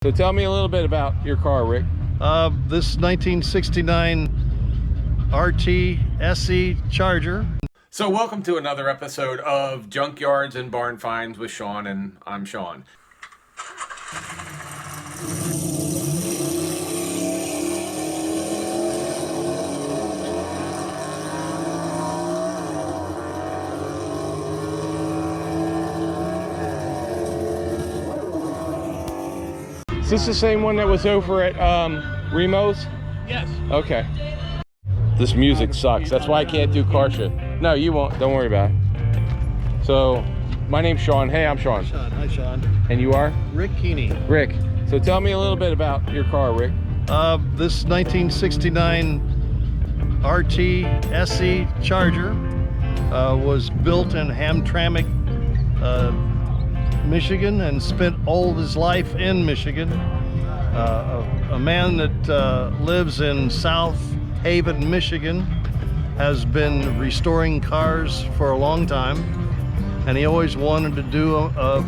So tell me a little bit about your car, Rick. This 1969 RT SE Charger. So welcome to another episode of Junkyards and Barn Finds with Sean, and I'm Sean. Is this the same one that was over at Remo's? Yes. Okay. This music sucks. That's why I can't do car shit. No, you won't. Don't worry about it. So, my name's Sean. Hey, I'm Sean. Hi, Sean. And you are? Rick Keeney. Rick. So tell me a little bit about your car, Rick. This 1969 RT SE Charger was built in Hamtramck, Michigan, and spent all of his life in Michigan. A man that lives in South Haven, Michigan, has been restoring cars for a long time, and he always wanted to do a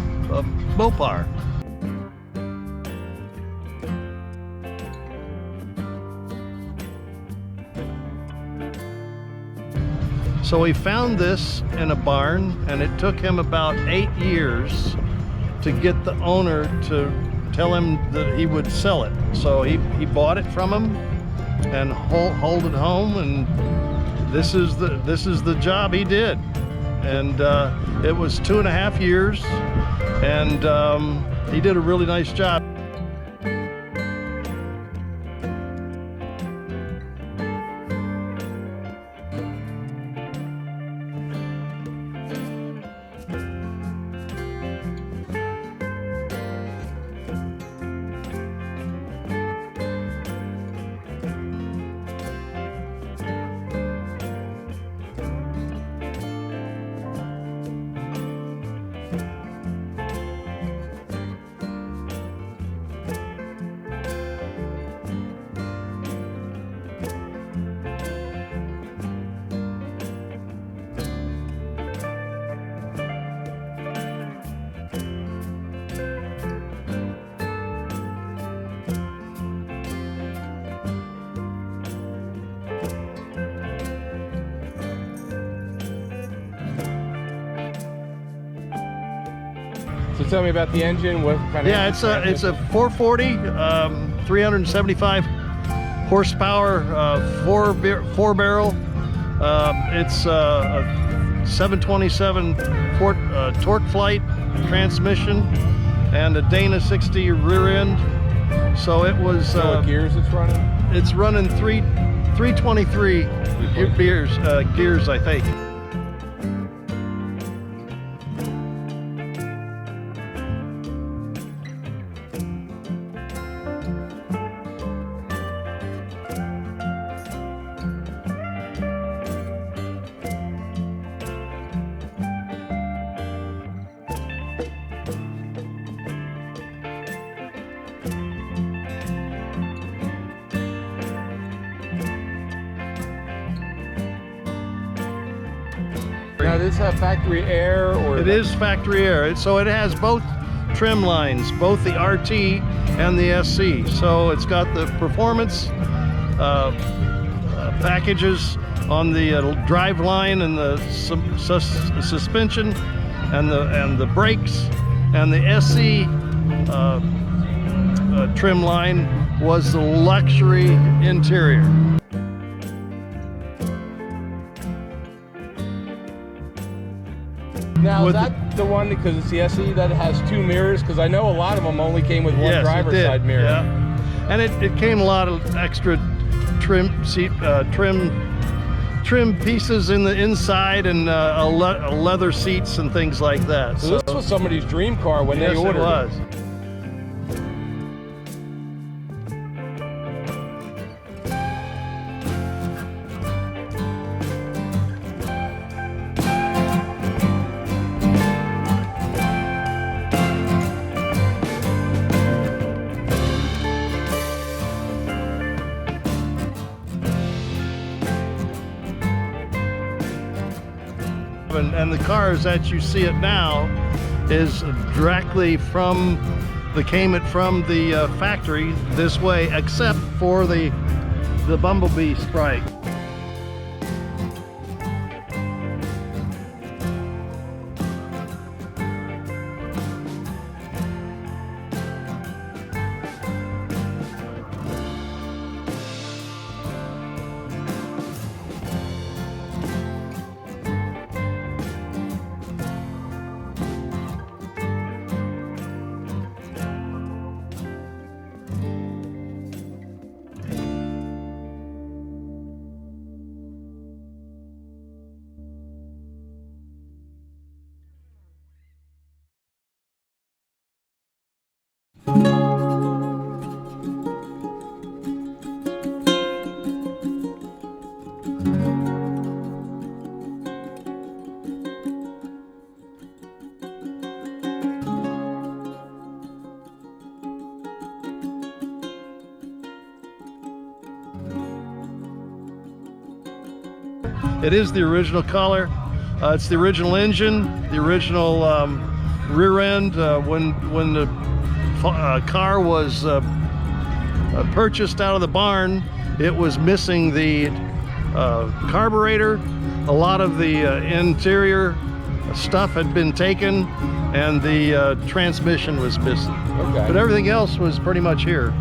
Mopar. So he found this in a barn, and it took him about 8 years to get the owner to tell him that he would sell it. So he bought it from him and hauled it home, and this is the job he did. And it was 2.5 years, and he did a really nice job. So tell me about the engine. What kind of? Yeah, it's a 440, 375 horsepower, four barrel. It's a 727 torque flight transmission and a Dana 60 rear end. So it was. So what gears it's running? It's running 323 gears, I think. Now, this factory air, or it is factory air. So it has both trim lines, both the RT and the SC. So it's got the performance packages on the drive line and the suspension and the brakes, and the SC trim line was the luxury interior. Now, is that the one, because it's the SE, that has 2 mirrors? Because I know a lot of them only came with one Yes, driver's side mirror. Yeah, and it came a lot of extra trim pieces in the inside, and leather seats and things like that. So this was somebody's dream car when they ordered it. Yes, it was. And the cars that you see it now is directly from that came it from the factory this way, except for the bumblebee strike. It is the original color. It's the original engine, the original rear end. When the car was purchased out of the barn, it was missing the carburetor. A lot of the interior stuff had been taken, and the transmission was missing. Okay. But everything else was pretty much here.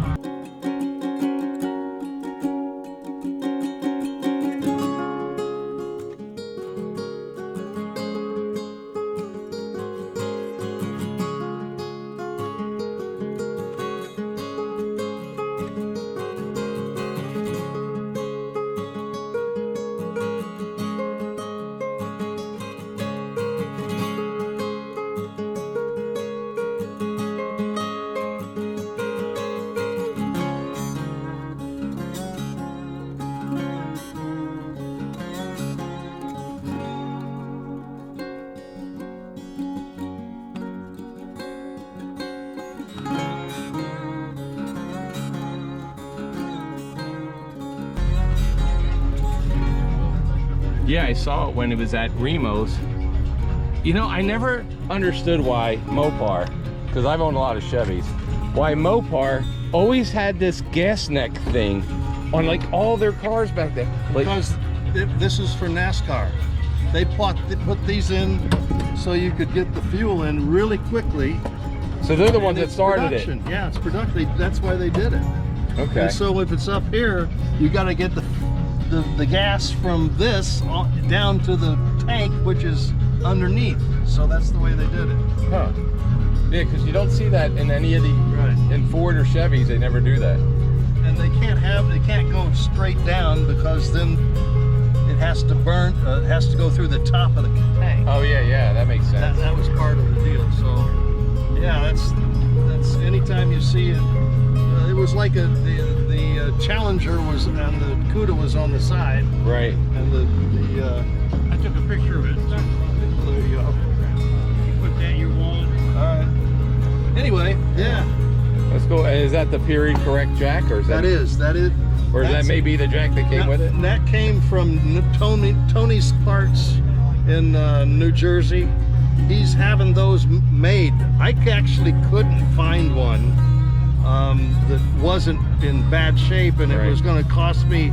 Yeah, I saw it when it was at Remo's. You know, I never understood why Mopar, because I've owned a lot of Chevys, why Mopar always had this gas neck thing on like all their cars back then. Like, Because this is for NASCAR. They put these in so you could get the fuel in really quickly. so they're the ones that It's started production. it. Yeah, it's production. That's why they did it. Okay. And so if it's up here, you got to get the gas from this down to the tank, which is underneath. So that's the way they did it. Huh. Yeah, because you don't see that in any of the, Right. in Ford or Chevys, they never do that. And they can't go straight down, because then it has to burn. It has to go through the top of the tank. Oh yeah, that makes sense. That was part of the deal. So yeah, that's anytime you see it. It was like the Challenger was, and the Cuda was on the side, Right. and I took a picture of it. there you go. You put that in your wallet. All right. Anyway, yeah, Let's go. Is that the period correct jack, or is that? that is. Or is that maybe the jack that came with it? That came from Tony's Parts in New Jersey. He's having those made. I actually couldn't find one that wasn't in bad shape, and Right. it was going to cost me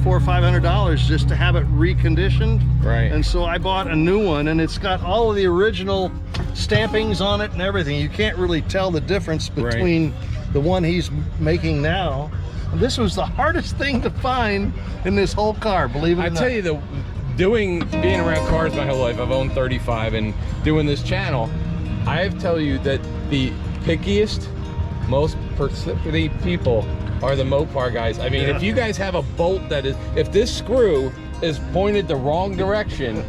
$400 or $500 just to have it reconditioned. Right. And so I bought a new one, and it's got all of the original stampings on it and everything. You can't really tell the difference between the one he's making now. And this was the hardest thing to find in this whole car, believe it or I not. tell you, being around cars my whole life, I've owned 35, and doing this channel, I tell you that the pickiest, most persnickety people are the Mopar guys. I mean, Yeah. if you guys have a bolt that is, if this screw is pointed the wrong direction,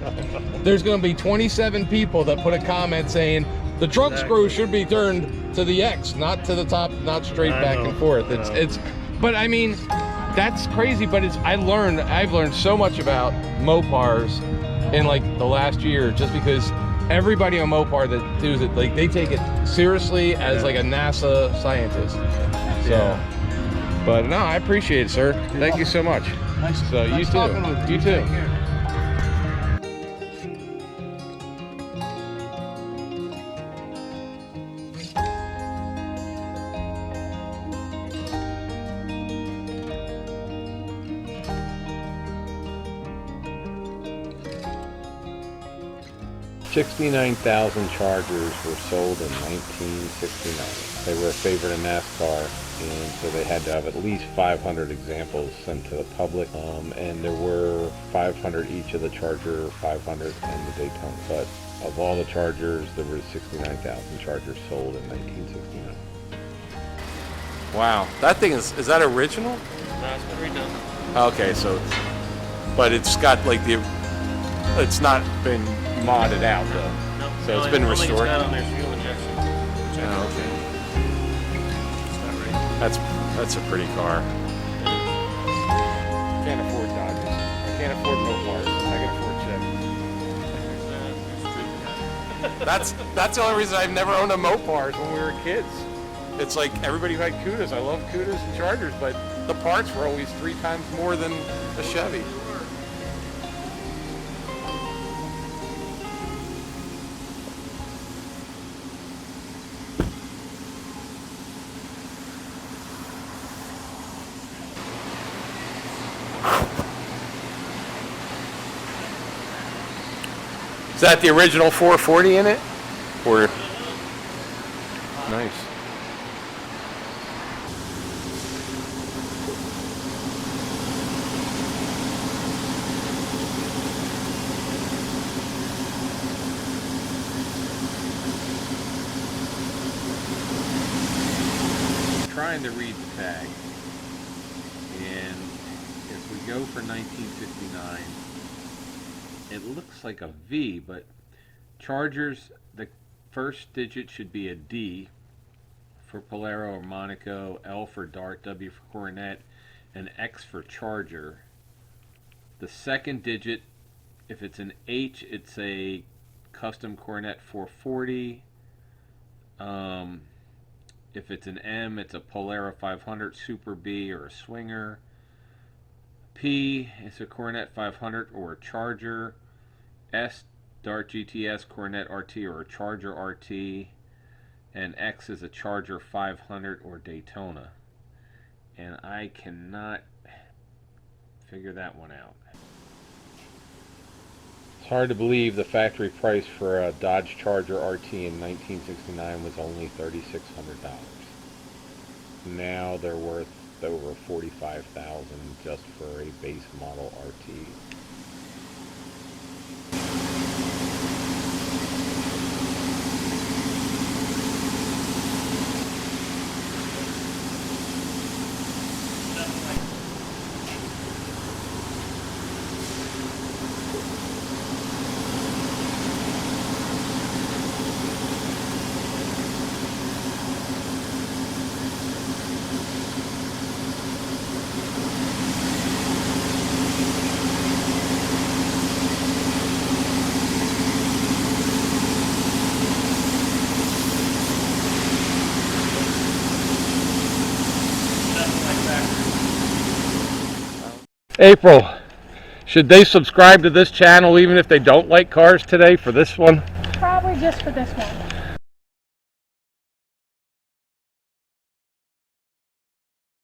there's going to be 27 people that put a comment saying the trunk screw should be turned to the X, not to the top, not straight back and forth. It's but I mean, that's crazy. But I've learned so much about Mopars in like the last year, just because everybody on Mopar that does it, like, they take it seriously as like a NASA scientist. So, but no, I appreciate it, sir. Thank you so much. Nice, So nice you talking too. with You too. Take care. 69,000 Chargers were sold in 1969. They were a favorite in NASCAR, and so they had to have at least 500 examples sent to the public. And there were 500 each of the Charger, 500 and the Daytona. But of all the Chargers, there were 69,000 Chargers sold in 1969. Wow, that thing is that original? No, it's been redone. Okay, so, but it's got like it's not been modded out though. No, So it's been restored? It's got on there fuel injection. Oh, okay. It's not right. That's a pretty car. Can't afford Dodges. I can't afford Mopars. I can afford Chevy. That's the only reason I've never owned a Mopar is when we were kids. It's like everybody who had Cudas. I love Cudas and Chargers, but the parts were always 3 times more than a Chevy. Is that the original 440 in it? Or nice. Trying to read the tag, and if we go for 1959, it looks like a V, but Chargers, the first digit should be a D for Polaro or Monaco, L for Dart, W for Coronet, and X for Charger. The second digit, if it's an H, it's a custom Coronet 440. If it's an M, it's a Polaro 500 Super B or a Swinger. P is a Coronet 500 or a Charger. S, Dart GTS, Coronet RT or a Charger RT. And X is a Charger 500 or Daytona. And I cannot figure that one out. It's hard to believe the factory price for a Dodge Charger RT in 1969 was only $3,600. Now they're worth over $45,000 just for a base model RT. April, should they subscribe to this channel even if they don't like cars today for this one? Probably just for this one.